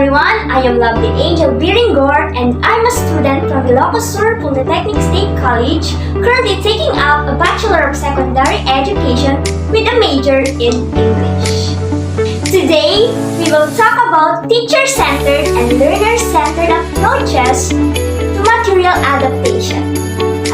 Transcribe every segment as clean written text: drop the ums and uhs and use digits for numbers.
everyone, I am Lovely Angel Biringor and I'm a student from Ilocos Sur Polytechnic State College, currently taking up a Bachelor of Secondary Education with a major in English. Today, we will talk about teacher-centered and learner-centered approaches to material adaptation.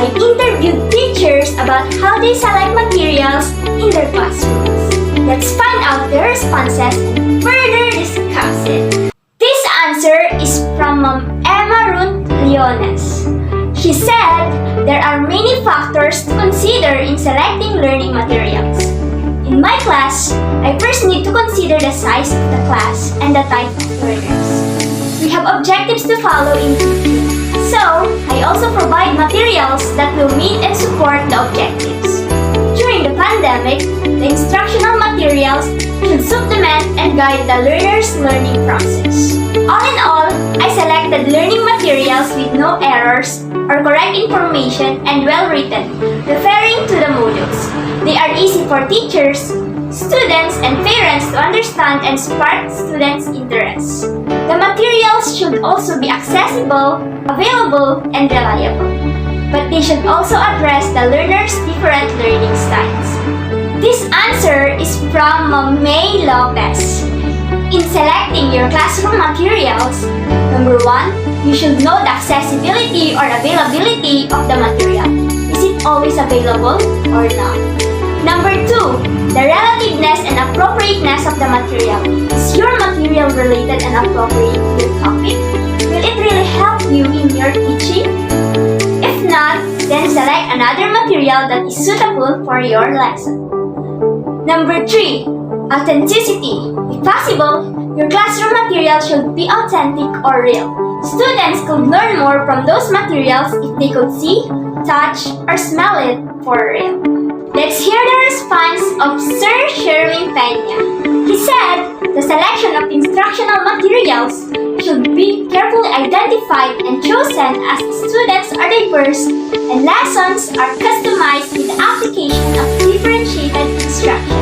I interviewed teachers about how they select materials in their classrooms. Let's find out their responses and further discuss it. This answer is from Emma Ruth Leones. She said there are many factors to consider in selecting learning materials. In my class, I first need to consider the size of the class and the type of learners. We have objectives to follow in teaching, so I also provide materials that will meet and support the objectives. During the pandemic, the instructional materials should supplement and guide the learner's learning process. All in all, I selected learning materials with no errors or correct information and well-written, referring to the modules. They are easy for teachers, students, and parents to understand and spark students' interest. The materials should also be accessible, available, and reliable. But they should also address the learner's different learning styles. This answer is from May Lopez. In selecting your classroom materials, number 1, you should know the accessibility or availability of the material. Is it always available or not? Number 2, the relativeness and appropriateness of the material. Is your material related and appropriate to your topic? Will it really help you in your teaching? If not, then select another material that is suitable for your lesson. Number 3, authenticity. If possible, your classroom material should be authentic or real. Students could learn more from those materials if they could see, touch, or smell it for real. Let's hear the response of Sir Sherwin Peña. He said the selection of instructional materials should be carefully identified and chosen as students are diverse and lessons are customized with the application of differentiated instruction.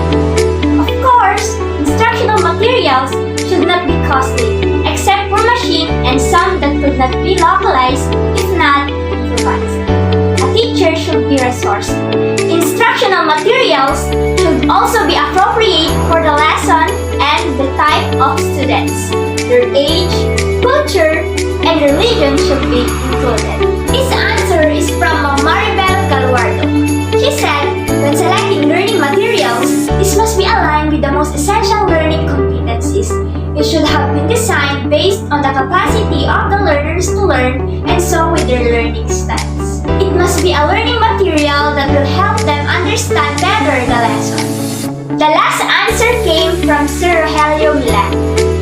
Of course, instructional materials should not be costly, except for machine and some that could not be localized if not improvised. A teacher should be resourceful. Instructional materials should also be appropriate for the lesson and the type of students. Their age, culture, and religion should be included. This answer is from Maribel Galuardo. She said, when selecting learning materials, this must be aligned with the most essential learning competencies. It should have been designed based on the capacity of the learners to learn and so with their learning styles. It must be a learning material that will help them understand better the lesson. The last answer came from Sir Rogelio Milan.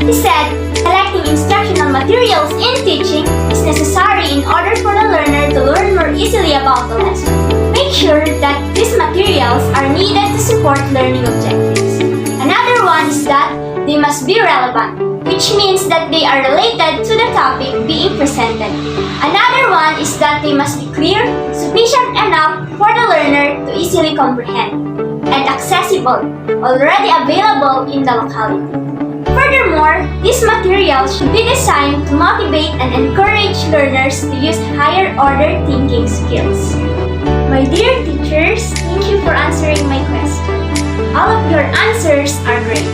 He said, selecting instructional materials in teaching is necessary in order for the learner to learn more easily about the lesson. Make sure that these materials are needed to support learning objectives. Another one is that they must be relevant, which means that they are related to the topic being presented. Another one is that they must be clear, sufficient enough for the learner to easily comprehend, and accessible, already available in the locality. Furthermore, these materials should be designed to motivate and encourage learners to use higher order thinking skills. My dear teachers, thank you for answering my question. All of your answers are great.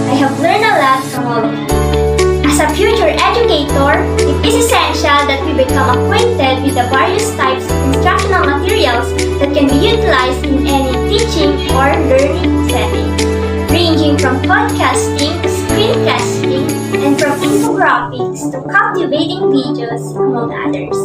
I have learned a lot from all of you. As a future educator, it is essential that we become acquainted with the various types of instructional materials that can be utilized in any teaching or learning setting, ranging from podcasting to screencasting and from infographics to captivating videos, among others.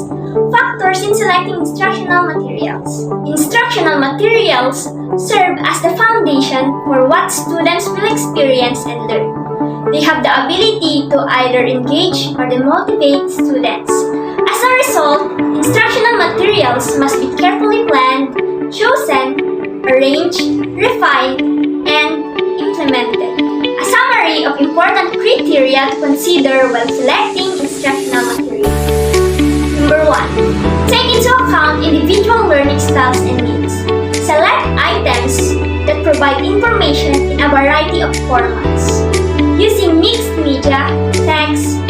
Factors in selecting instructional materials. Instructional materials serve as the foundation for what students will experience and learn. They have the ability to either engage or demotivate students. As a result, instructional materials must be carefully planned, chosen, arranged, refined, and implemented. A summary of important criteria to consider while selecting instructional materials. Number 1. Take into account individual learning styles and needs. Select items that provide information in a variety of formats. Using mixed media, text,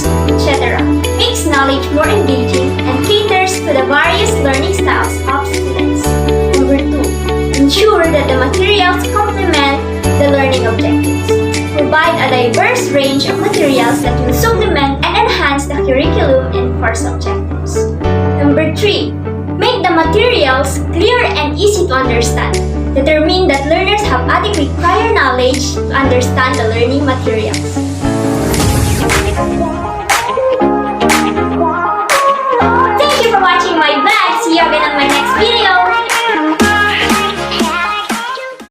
games, etc. Makes knowledge more engaging and caters to the various learning styles of students. Number 2. Ensure that the materials complement the learning objectives. Provide a diverse range of materials that will supplement and enhance the curriculum and course objectives. Number 3. Make the materials clear and easy to understand. Determine that learners have adequate prior knowledge to understand the learning materials.